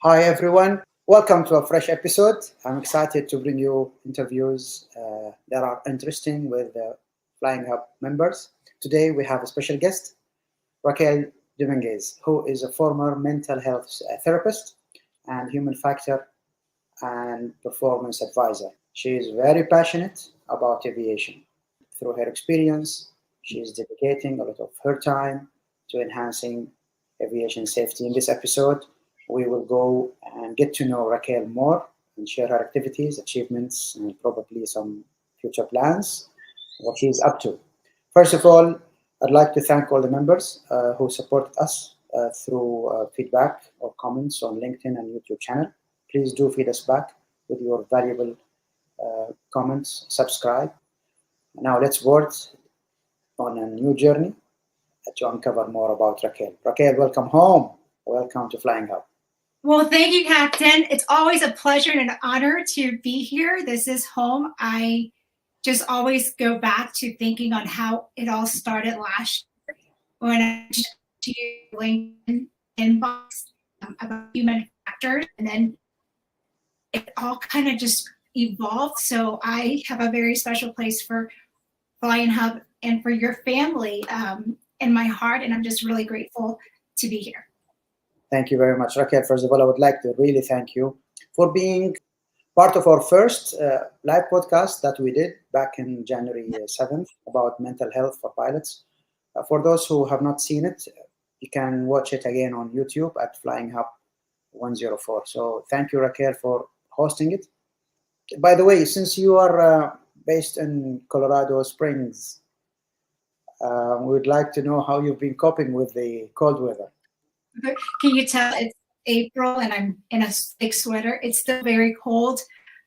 Hi, everyone. Welcome to a fresh episode. I'm excited to bring you interviews that are interesting with Flying Hub members. Today, we have a special guest, Raquel Dominguez, who is a former mental health therapist and human factor and performance advisor. She is very passionate about aviation. Through her experience, she is dedicating a lot of her time to enhancing aviation safety. In this episode, we will go and get to know Raquel more and share her activities, achievements, and probably some future plans, what she is up to. First of all, I'd like to thank all the members who support us through feedback or comments on LinkedIn and YouTube channel. Please do feed us back with your valuable comments, subscribe. Now let's work on a new journey to uncover more about Raquel. Raquel, welcome home. Welcome to Flying Hub. Well, thank you, Captain. It's always a pleasure and an honor to be here. This is home. I just always go back to thinking on how it all started last year when I just to LinkedIn inbox about human factors, and then it all kind of just evolved. So I have a very special place for Flying Hub and for your family in my heart, and I'm just really grateful to be here. Thank you very much, Raquel. First of all, I would like to really thank you for being part of our first live podcast that we did back in January 7th about mental health for pilots. For those who have not seen it, you can watch it again on YouTube at Flying Hub 104. So thank you, Raquel, for hosting it. By the way, since you are based in Colorado Springs, we would like to know how you've been coping with the cold weather. Can you tell it's April and I'm in a thick sweater? It's still very cold.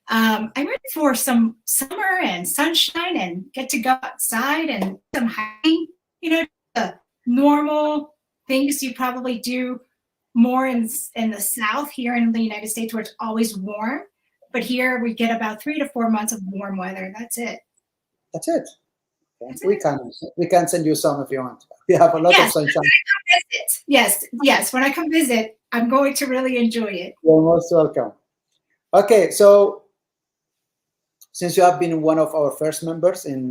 I'm ready for some summer and sunshine and get to go outside and some hiking. The normal things you probably do more in the South here in the United States where it's always warm. But here we get about 3 to 4 months of warm weather. That's it. That's it. Okay. We can send you some if you want. We have a lot of sunshine. Yes. When I come visit, I'm going to really enjoy it. You're most welcome. Okay, so since you have been one of our first members in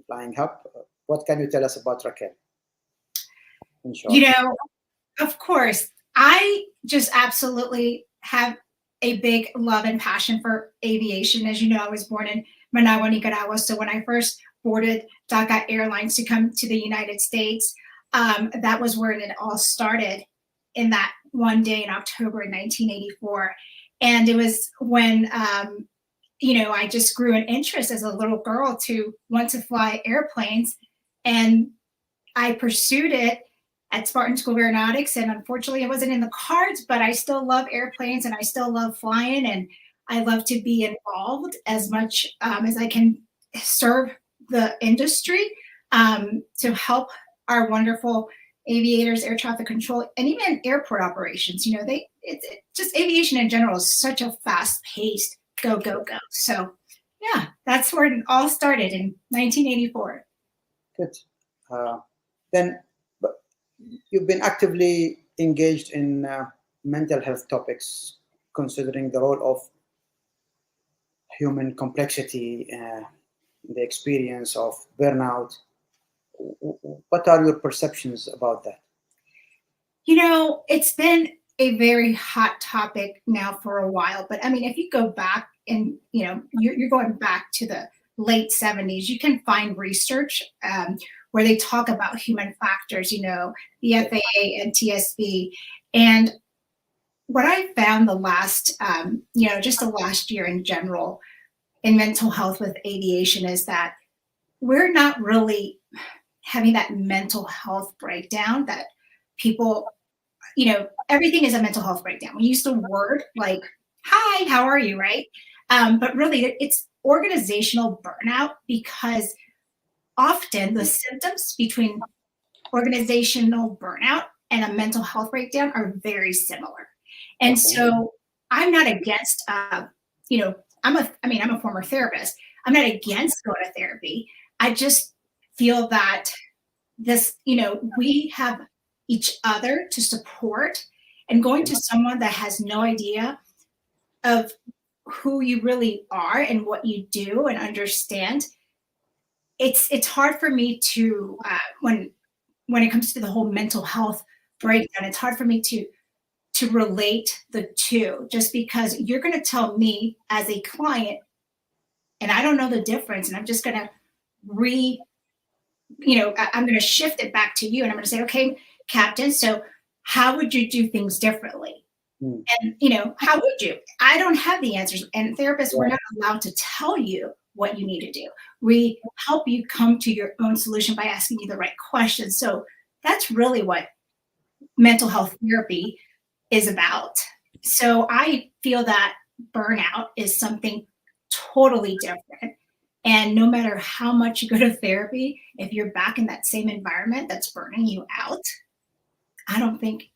Flying Hub, what can you tell us about Raquel? Of course, I just absolutely have a big love and passion for aviation. As you know, I was born in Managua, Nicaragua. So when I first boarded DACA Airlines to come to the United States, that was where it all started in that one day in October 1984. And it was when, I just grew an interest as a little girl to want to fly airplanes. And I pursued it at Spartan School of Aeronautics. And unfortunately, it wasn't in the cards, but I still love airplanes and I still love flying. And I love to be involved as much as I can serve the industry to help our wonderful aviators, air traffic control, and even airport operations. Just aviation in general is such a fast-paced go. So yeah, that's where it all started in 1984. Good. Then you've been actively engaged in mental health topics, considering the role of human complexity, the experience of burnout. What are your perceptions about that? It's been a very hot topic now for a while, but I mean, if you go back and, you're going back to the late 70s, you can find research where they talk about human factors, the FAA and TSB. And what I found the last, just the last year in general in mental health with aviation is that we're not really having that mental health breakdown that people, everything is a mental health breakdown. We use the word like, hi, how are you, right? But really it's organizational burnout, because often the symptoms between organizational burnout and a mental health breakdown are very similar. And so I'm not against, I'm a former therapist. I'm not against going to therapy. I just feel that this, we have each other to support And going to someone that has no idea of who you really are and what you do and understand, it's hard for me to when it comes to the whole mental health breakdown, it's hard for me to relate the two, just because you're going to tell me as a client and I don't know the difference, and I'm just going to I'm going to shift it back to you, and I'm going to say, okay, Captain, so how would you do things differently? Mm. And how would you? I don't have the answers, and therapists, Yeah. we're not allowed to tell you what you need to do. We help you come to your own solution by asking you the right questions. So that's really what mental health therapy is about. So I feel that burnout is something totally different. And no matter how much you go to therapy, if you're back in that same environment that's burning you out, I don't think,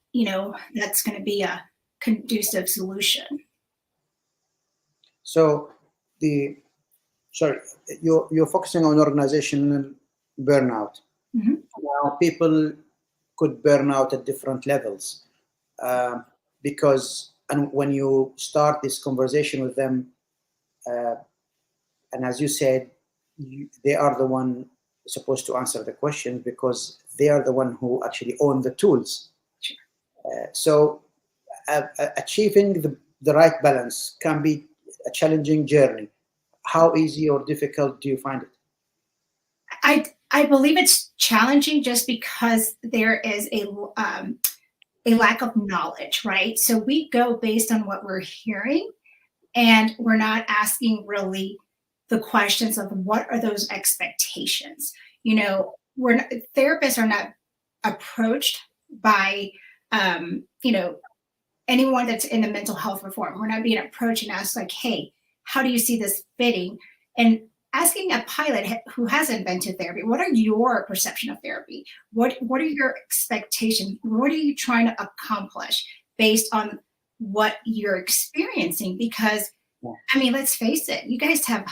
that's going to be a conducive solution. So you're focusing on organizational burnout. Mm-hmm. Now, people could burn out at different levels because, and when you start this conversation with them, and as you said, they are the one supposed to answer the questions because they are the one who actually own the tools. Sure. So achieving the right balance can be a challenging journey. How easy or difficult do you find it? I believe it's challenging just because there is a lack of knowledge, right? So we go based on what we're hearing, and we're not asking really the questions of what are those expectations. Therapists are not approached by anyone that's in the mental health reform. We're not being approached and asked like, hey, how do you see this fitting? And asking a pilot who hasn't been to therapy, what are your perception of therapy? What are your expectations? What are you trying to accomplish based on what you're experiencing? Because, let's face it, you guys have,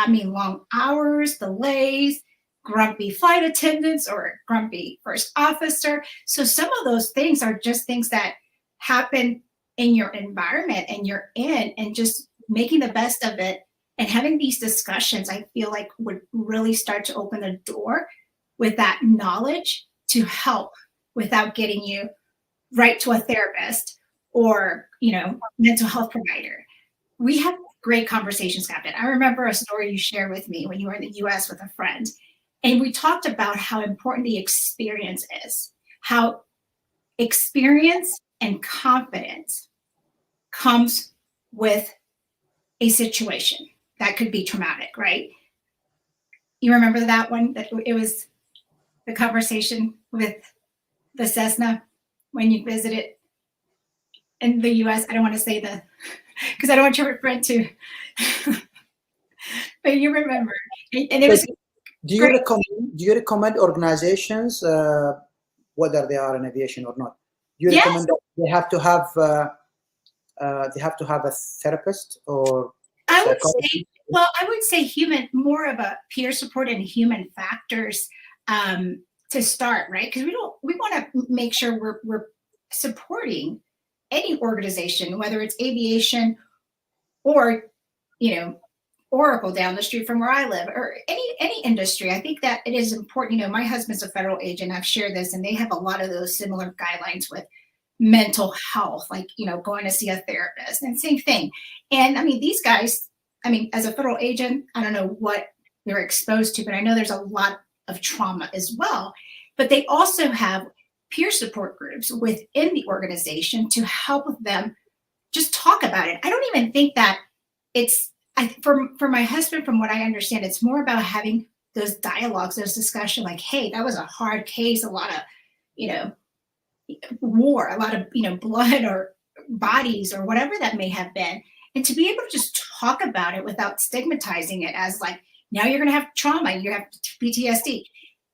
long hours, delays, grumpy flight attendants or grumpy first officer. So some of those things are just things that happen in your environment and you're in, and just making the best of it and having these discussions, I feel like would really start to open the door with that knowledge to help without getting you right to a therapist or, mental health provider. We have great conversations, Captain. I remember a story you shared with me when you were in the US with a friend, and we talked about how important the experience is, how experience and confidence comes with a situation that could be traumatic, right? You remember that one? That it was the conversation with the Cessna when you visited in the US. I don't want to say because I don't want your friend to, but you remember. And it was. Do you recommend organizations, whether they are in aviation or not? Do you recommend that they have to have a therapist or? I would say more of a peer support and human factors to start, right? Because we want to make sure we're supporting any organization, whether it's aviation or, Oracle down the street from where I live, or any industry. I think that it is important. My husband's a federal agent. I've shared this, and they have a lot of those similar guidelines with mental health, like, going to see a therapist, and same thing. And these guys, as a federal agent, I don't know what they're exposed to, but I know there's a lot of trauma as well. But they also have peer support groups within the organization to help them just talk about it. I don't even think that for my husband, from what I understand, it's more about having those dialogues, those discussions, like, hey, that was a hard case, a lot of, war, a lot of, blood or bodies or whatever that may have been. And to be able to just talk about it without stigmatizing it as like, now you're going to have trauma, you have PTSD,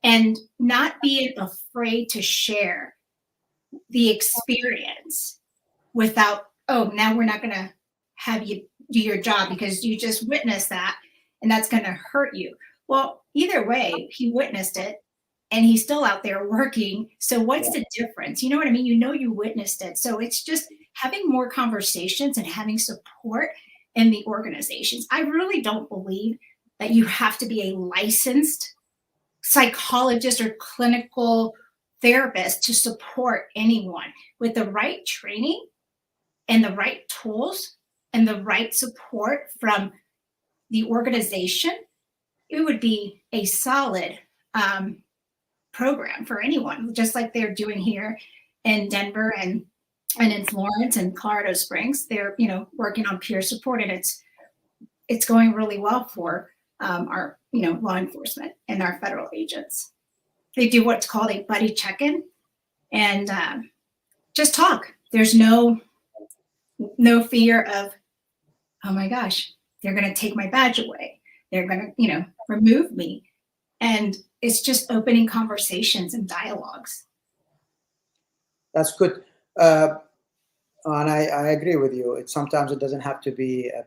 and not being afraid to share the experience without, oh, now we're not going to have you do your job because you just witnessed that and that's going to hurt you. Well, either way, he witnessed it. and he's still out there working. So what's the difference? You know what I mean? You witnessed it. So it's just having more conversations and having support in the organizations. I really don't believe that you have to be a licensed psychologist or clinical therapist to support anyone. With the right training and the right tools and the right support from the organization, it would be a solid program for anyone, just like they're doing here in Denver and in Florence and Colorado Springs. They're working on peer support, and it's going really well for our law enforcement and our federal agents. They do what's called a buddy check-in, and just talk. There's no fear of, oh my gosh, they're going to take my badge away. They're going to, remove me. And it's just opening conversations and dialogues. That's good. And I agree with you. Sometimes it doesn't have to be a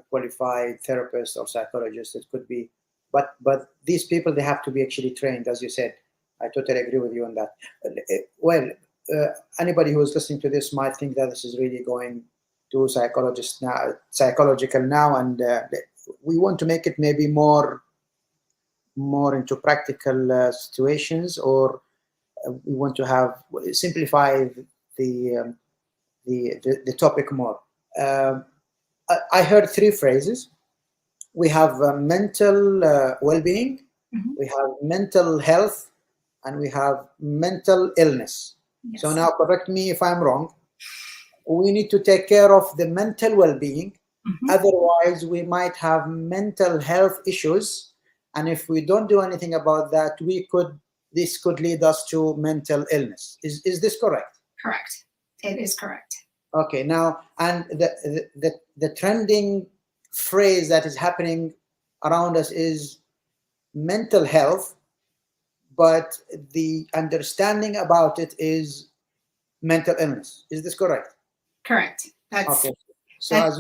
qualified therapist or psychologist. It could be, but these people, they have to be actually trained, as you said. I totally agree with you on that. Well, anybody who is listening to this might think that this is really going to psychological now, and we want to make it maybe more into practical situations, or we want to simplify the topic more. I heard three phrases. We have mental well-being, we have mental health, and we have mental illness. Yes. So now, correct me if I'm wrong. We need to take care of the mental well-being. Otherwise, we might have mental health issues, and if we don't do anything about that, this could lead us to mental illness. Is this correct? Correct. It is correct. Okay. Now, and the trending phrase that is happening around us is mental health, but the understanding about it is mental illness. Is this correct? Correct. Okay. So as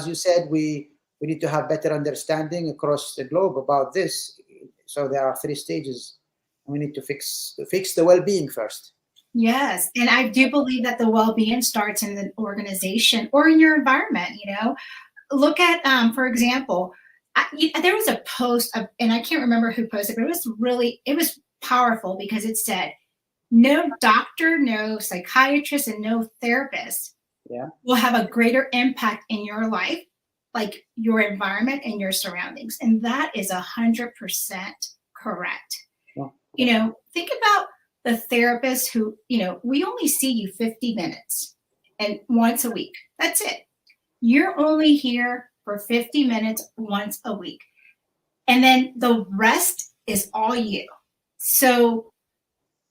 you said, we need to have better understanding across the globe about this. So there are three stages. We need to fix the well-being first. Yes, and I do believe that the well-being starts in the organization or in your environment. Look at, for example, there was a post, and I can't remember who posted, but it was powerful because it said, no doctor, no psychiatrist, and no therapist will have a greater impact in your life, like your environment and your surroundings. And that is 100% correct. Yeah. Think about the therapist who, we only see you 50 minutes and once a week. That's it. You're only here for 50 minutes once a week. And then the rest is all you. So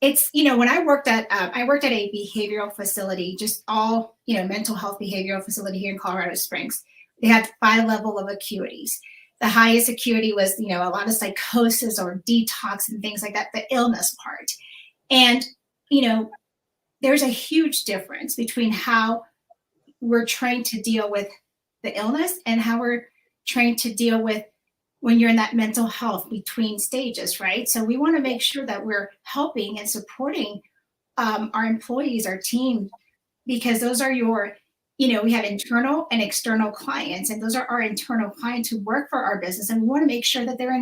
it's, when I worked at a behavioral facility, just all, mental health behavioral facility here in Colorado Springs. They had 5 levels of acuities. The highest acuity was, a lot of psychosis or detox and things like that, the illness part. And, there's a huge difference between how we're trained to deal with the illness and how we're trained to deal with when you're in that mental health between stages, right? So we want to make sure that we're helping and supporting our employees, our team, because those are we have internal and external clients, and those are our internal clients who work for our business. And we want to make sure that they're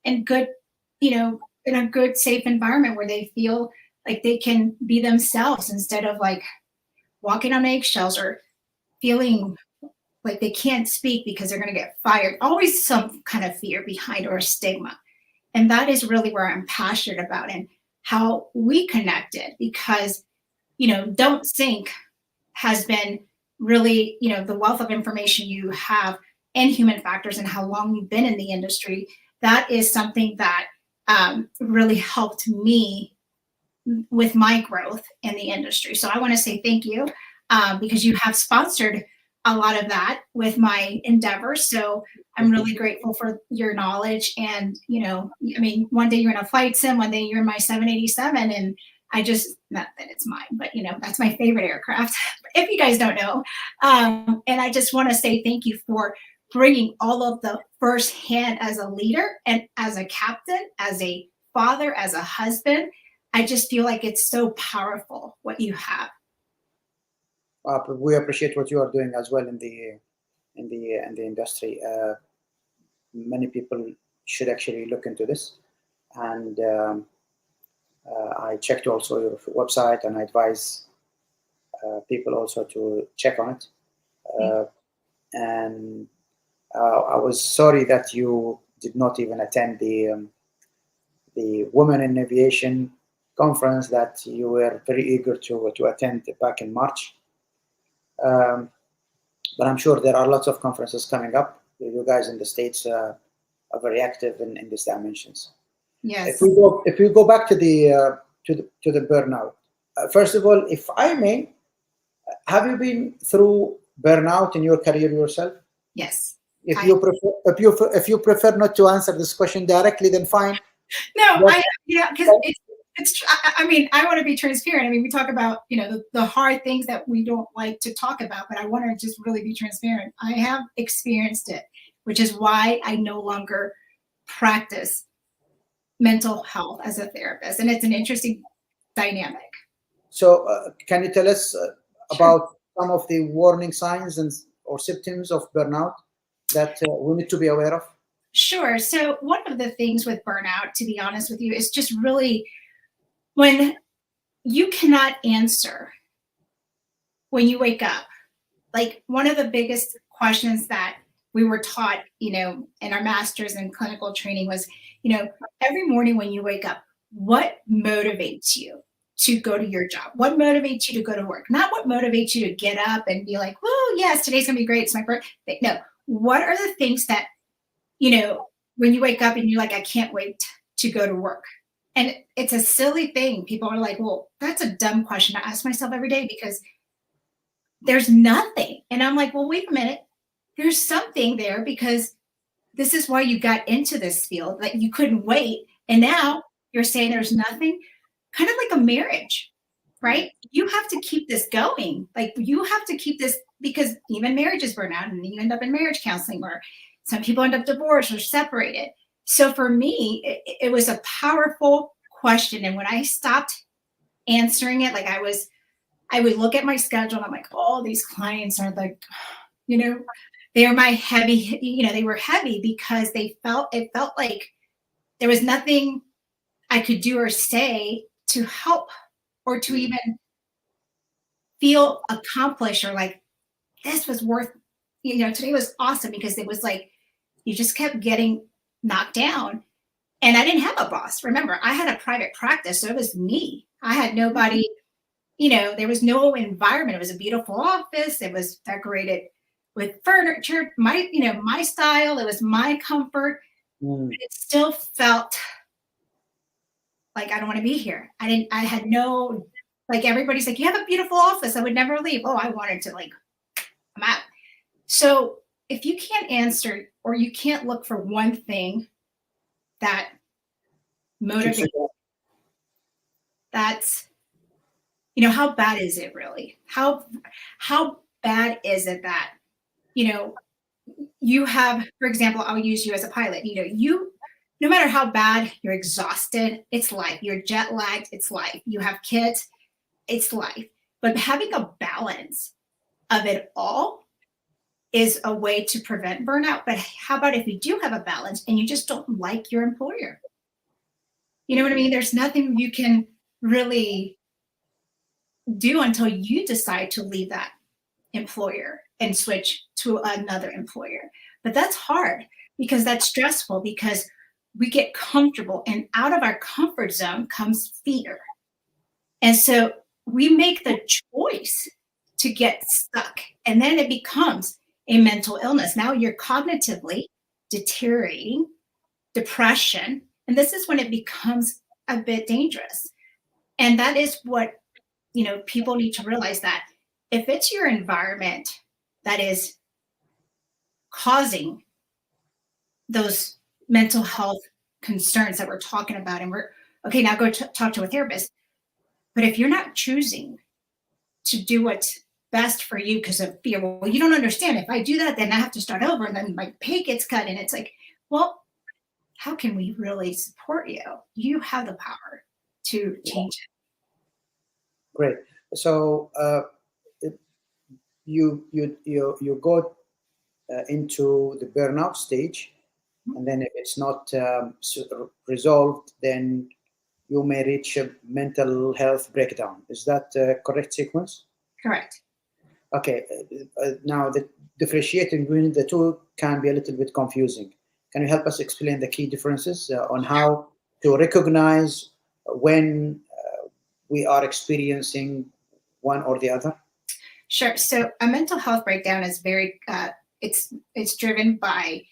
in good, in a good, safe environment where they feel like they can be themselves instead of like walking on eggshells or feeling like they can't speak because they're going to get fired. Always some kind of fear behind or a stigma. And that is really where I'm passionate about and how we connected, because, Don't Think has been really, the wealth of information you have in human factors and how long you've been in the industry. That is something that really helped me with my growth in the industry. So I want to say thank you because you have sponsored a lot of that with my endeavors. So I'm really grateful for your knowledge. And, one day you're in a flight sim, one day you're in my 787. And I just, not that it's mine, but, that's my favorite aircraft, if you guys don't know. And I just want to say thank you for bringing all of the firsthand as a leader and as a captain, as a father, as a husband. I just feel like it's so powerful what you have. We appreciate what you are doing as well in the industry. Many people should actually look into this, and I checked also your website, and I advise people also to check on it. And I was sorry that you did not even attend the Women in Aviation conference that you were very eager to attend back in March. But I'm sure there are lots of conferences coming up. You guys in the States are very active in these dimensions. Yes. If we go back to the burnout, first of all, if I may, have you been through burnout in your career yourself? Yes. If you prefer not to answer this question directly, then fine. No, because it's. I mean, I want to be transparent. I mean, we talk about the hard things that we don't like to talk about, but I want to just really be transparent. I have experienced it, which is why I no longer practice mental health as a therapist, and it's an interesting dynamic. So, can you tell us about some of the warning signs or symptoms of burnout that we need to be aware of? Sure. So one of the things with burnout, to be honest with you, is just really when you cannot answer when you wake up. Like one of the biggest questions that we were taught, in our master's in clinical training was, every morning when you wake up, what motivates you to go to your job? What motivates you to go to work? Not what motivates you to get up and be like, "Whoa, yes, today's gonna be great. It's my birthday." No, what are the things that, when you wake up and you're like, "I can't wait to go to work." And it's a silly thing. People are like, "Well, that's a dumb question to ask myself every day because there's nothing." And I'm like, "Well, wait a minute. There's something there because this is why you got into this field, that you couldn't wait. And now you're saying there's nothing." Kind of like a marriage, right? You have to keep this going. Like you have to keep this, because even marriages burn out and you end up in marriage counseling, or some people end up divorced or separated. So for me, it was a powerful question. And when I stopped answering it, like I would look at my schedule and I'm like, oh, these clients are like, they are my heavy, they were heavy because it felt like there was nothing I could do or say to help or to even feel accomplished, or like this was worth, today was awesome, because it was like you just kept getting knocked down. And I didn't have a boss. Remember, I had a private practice, so it was me. I had nobody, there was no environment. It was a beautiful office. It was decorated with furniture, my style. It was my comfort. But it still felt like I don't want to be here. I had no, like everybody's like, you have a beautiful office. I would never leave. Oh, I wanted to I'm out. So if you can't answer, or you can't look for one thing that motivates, that's, how bad is it really? How bad is it that, you have, for example, I'll use you as a pilot, no matter how bad you're exhausted, it's life. You're jet lagged, it's life. You have kids, it's life. But having a balance of it all is a way to prevent burnout. But how about if you do have a balance and you just don't like your employer? You know what I mean? There's nothing you can really do until you decide to leave that employer and switch to another employer. But that's hard because that's stressful, because we get comfortable, and out of our comfort zone comes fear. And so we make the choice to get stuck, and then it becomes a mental illness. Now you're cognitively deteriorating, depression, and this is when it becomes a bit dangerous. And that is what, people need to realize, that if it's your environment that is causing those mental health concerns that we're talking about, and we're okay, now go talk to a therapist. But if you're not choosing to do what best for you because of fear. Well, you don't understand. If I do that, then I have to start over and then my pay gets cut. And it's like, well, how can we really support you? You have the power to change it. Great. So you go into the burnout stage, and then if it's not resolved, then you may reach a mental health breakdown. Is that correct sequence? Correct. Okay. Now, the differentiating between the two can be a little bit confusing. Can you help us explain the key differences on how to recognize when we are experiencing one or the other? Sure. So a mental health breakdown is very, it's driven by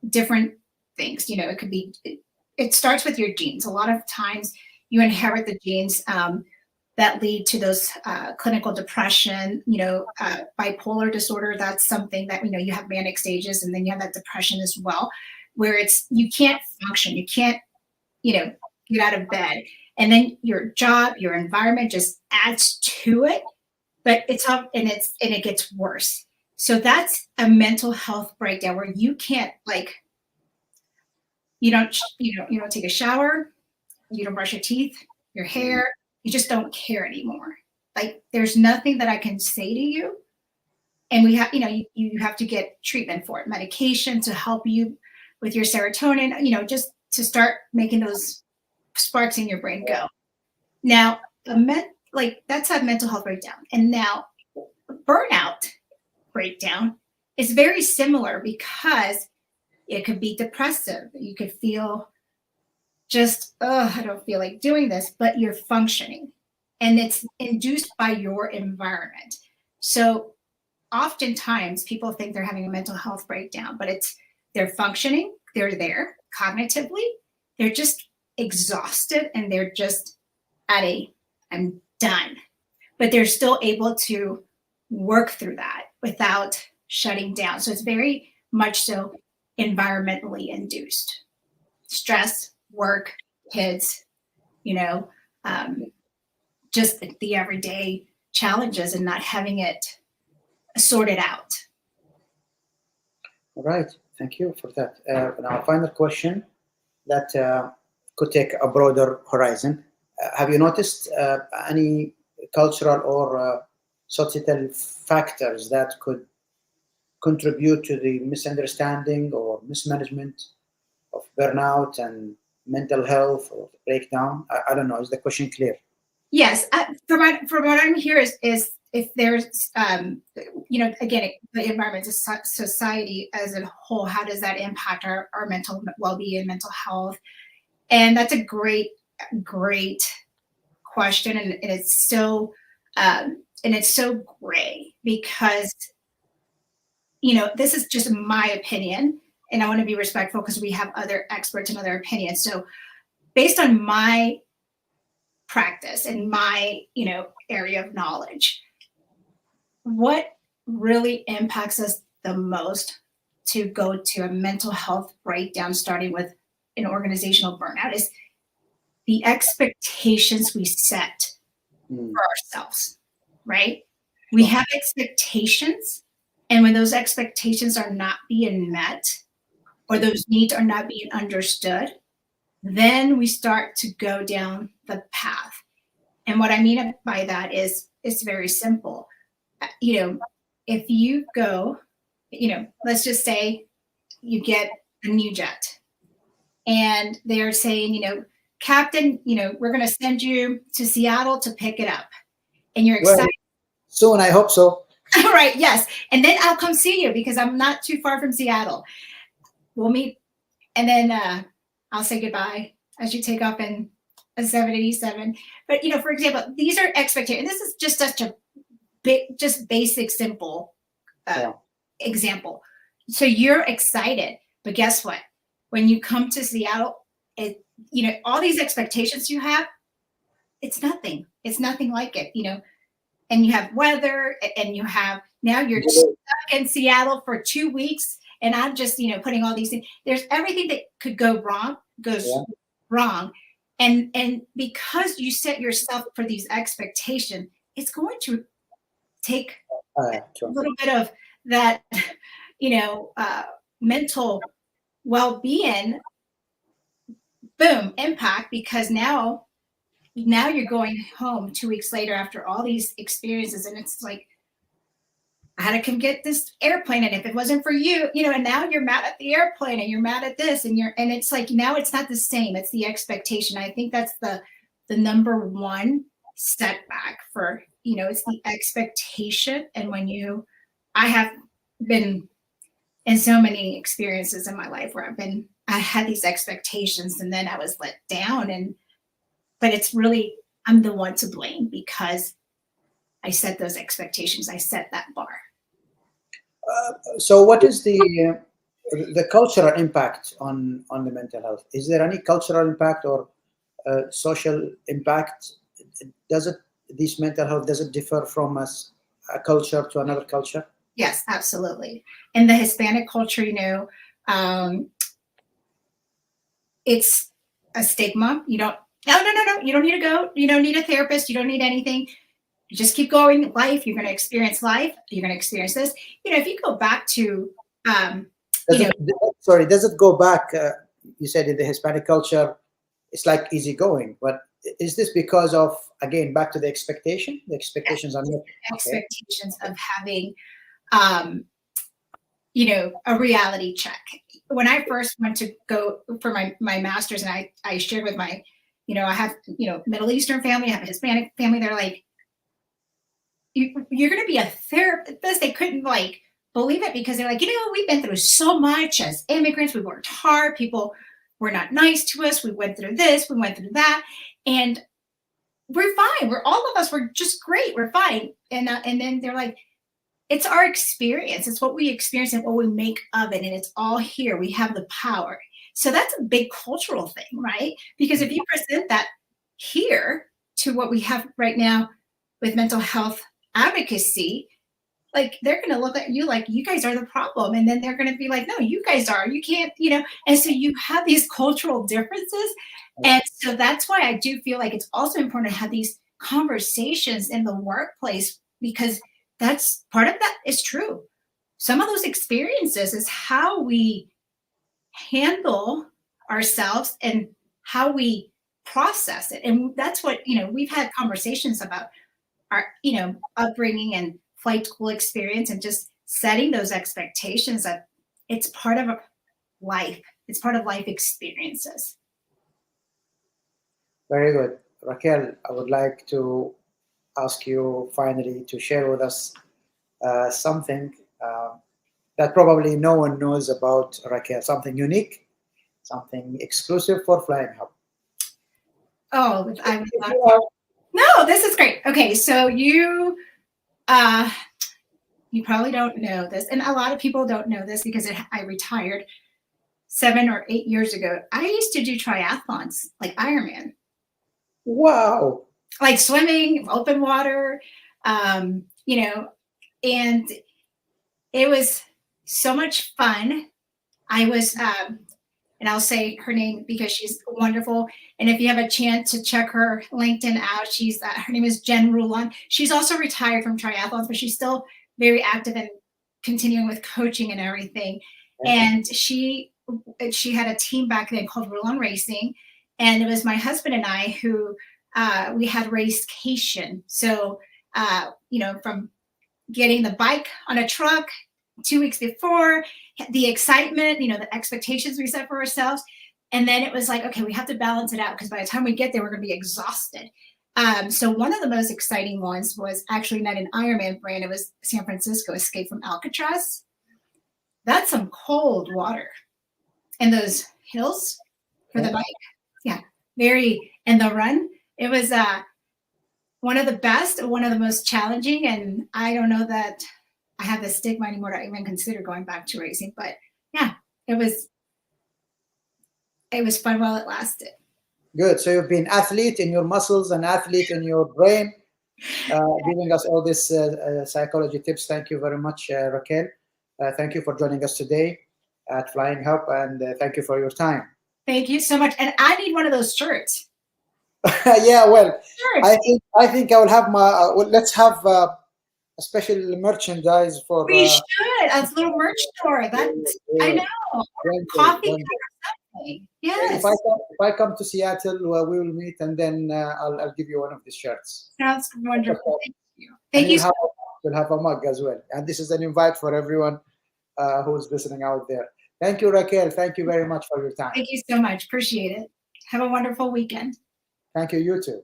different things. You know, it could be, it starts with your genes. A lot of times you inherit the genes that lead to those clinical depression, bipolar disorder. That's something that, you have manic stages, and then you have that depression as well, where it's, you can't function. You can't, get out of bed. And then your job, your environment just adds to it, but it's up and it gets worse. So that's a mental health breakdown where you can't, like, you don't take a shower, you don't brush your teeth, your hair, you just don't care anymore. Like, there's nothing that I can say to you. And we have, you have to get treatment for it, medication to help you with your serotonin, just to start making those sparks in your brain go. Now, that's a mental health breakdown. And now burnout breakdown is very similar because it could be depressive. You could feel just, I don't feel like doing this, but you're functioning. And it's induced by your environment. So oftentimes people think they're having a mental health breakdown, but they're functioning, they're there cognitively, they're just exhausted, and they're just I'm done. But they're still able to work through that without shutting down. So it's very much so environmentally induced. Stress, work, kids, just the everyday challenges and not having it sorted out. All right. Thank you for that. Now, final question that could take a broader horizon. Have you noticed any cultural or societal factors that could contribute to the misunderstanding or mismanagement of burnout and mental health or breakdown? I don't know. Is the question clear? Yes. From what I'm hearing is if there's, again, the environment, society as a whole, how does that impact our mental well-being, mental health? And that's a great question. And it's so, gray because, this is just my opinion, and I want to be respectful because we have other experts and other opinions. So based on my practice and my, area of knowledge, what really impacts us the most to go to a mental health breakdown, starting with an organizational burnout, is the expectations we set for ourselves, right? We have expectations, and when those expectations are not being met or those needs are not being understood, then we start to go down the path. And what I mean by that is it's very simple. If you go, let's just say you get a new jet and they're saying, Captain, we're going to send you to Seattle to pick it up. And you're excited. Well, soon, I hope so. All right, yes. And then I'll come see you because I'm not too far from Seattle. We'll meet. And then I'll say goodbye as you take off in a 787. But, for example, these are expectations. This is just such a just basic, simple example. So you're excited, but guess what? When you come to Seattle, all these expectations you have, it's nothing. It's nothing like it, and you have weather, and now you're just stuck in Seattle for 2 weeks, and I'm just, putting all these things. There's everything that could go wrong, wrong. And because you set yourself for these expectations, it's going to take a Sure. little bit of that, mental well-being, boom, impact, because now you're going home 2 weeks later after all these experiences, and it's like, I had to come get this airplane, and if it wasn't for you, and now you're mad at the airplane, and you're mad at this, and it's like, now it's not the same. It's the expectation. I think that's the number one setback for, it's the expectation. And I have been in so many experiences in my life where I had these expectations, and then I was let down, but it's really, I'm the one to blame because I set those expectations. I set that bar. So, what is the cultural impact on the mental health? Is there any cultural impact or social impact? Does it this mental health, does it differ from a culture to another culture? Yes, absolutely. In the Hispanic culture, it's a stigma. You don't. No. You don't need to go. You don't need a therapist. You don't need anything. You just keep going. Life. You're going to experience life. You're going to experience this. If you go back to, does it go back? You said in the Hispanic culture, it's like easygoing, but is this because of, again, back to the expectation? The expectations are not expectations of having, a reality check. When I first went to go for my master's, and I shared with my, I have, Middle Eastern family, I have a Hispanic family. They're like, you're going to be a therapist. They couldn't believe it, because they're like, we've been through so much as immigrants. We worked hard. People were not nice to us. We went through this, we went through that, and we're fine. All of us, we're just great. We're fine. And then they're like, it's our experience. It's what we experience and what we make of it. And it's all here. We have the power. So that's a big cultural thing, right? Because if you present that here to what we have right now with mental health advocacy, they're going to look at you like you guys are the problem. And then they're going to be like, no, you guys are, you can't, and so you have these cultural differences. And so that's why I do feel like it's also important to have these conversations in the workplace, because that's part of that is true. Some of those experiences is how we handle ourselves and how we process it. And that's what, we've had conversations about our, upbringing and flight school experience, and just setting those expectations that it's part of life. It's part of life experiences. Very good. Raquel, I would like to ask you finally to share with us something that probably no one knows about Raquel, something unique, something exclusive for FlyingHub. Oh, I would love to. No, this is great. Okay, so you probably don't know this, and a lot of people don't know this because I retired 7 or 8 years ago. I used to do triathlons, like Ironman. Wow. Like swimming, open water, and it was so much fun. I was, and I'll say her name because she's wonderful. And if you have a chance to check her LinkedIn out, her name is Jen Rulon. She's also retired from triathlons, but she's still very active and continuing with coaching and everything. And she had a team back then called Rulon Racing, and it was my husband and I who we had racecation. So from getting the bike on a truck 2 weeks before, the excitement, the expectations we set for ourselves. And then it was like, okay, we have to balance it out, because by the time we get there, we're going to be exhausted. So one of the most exciting ones was actually not an Ironman brand. It was San Francisco Escape from Alcatraz. That's some cold water. And those hills for the bike. Yeah. And the run. It was one of the best, one of the most challenging. And I don't know that I have the stigma anymore to even consider going back to racing. But yeah, it was fun while it lasted. Good. So you've been athlete in your muscles and athlete in your brain, giving us all this psychology tips. Thank you very much, Raquel. Thank you for joining us today at FlyingHub, and thank you for your time. Thank you so much. And I need one of those shirts. Yeah, well, sure. I think I will have my. Let's have a special merchandise for. We should. A little merch store. That's I know. Coffee cup or something. Yes. If I come to Seattle, we will meet, and then I'll give you one of these shirts. Sounds wonderful. Thank you. Thank you. We'll have a mug as well, and this is an invite for everyone who's listening out there. Thank you, Raquel. Thank you very much for your time. Thank you so much. Appreciate it. Have a wonderful weekend. Thank you. You too.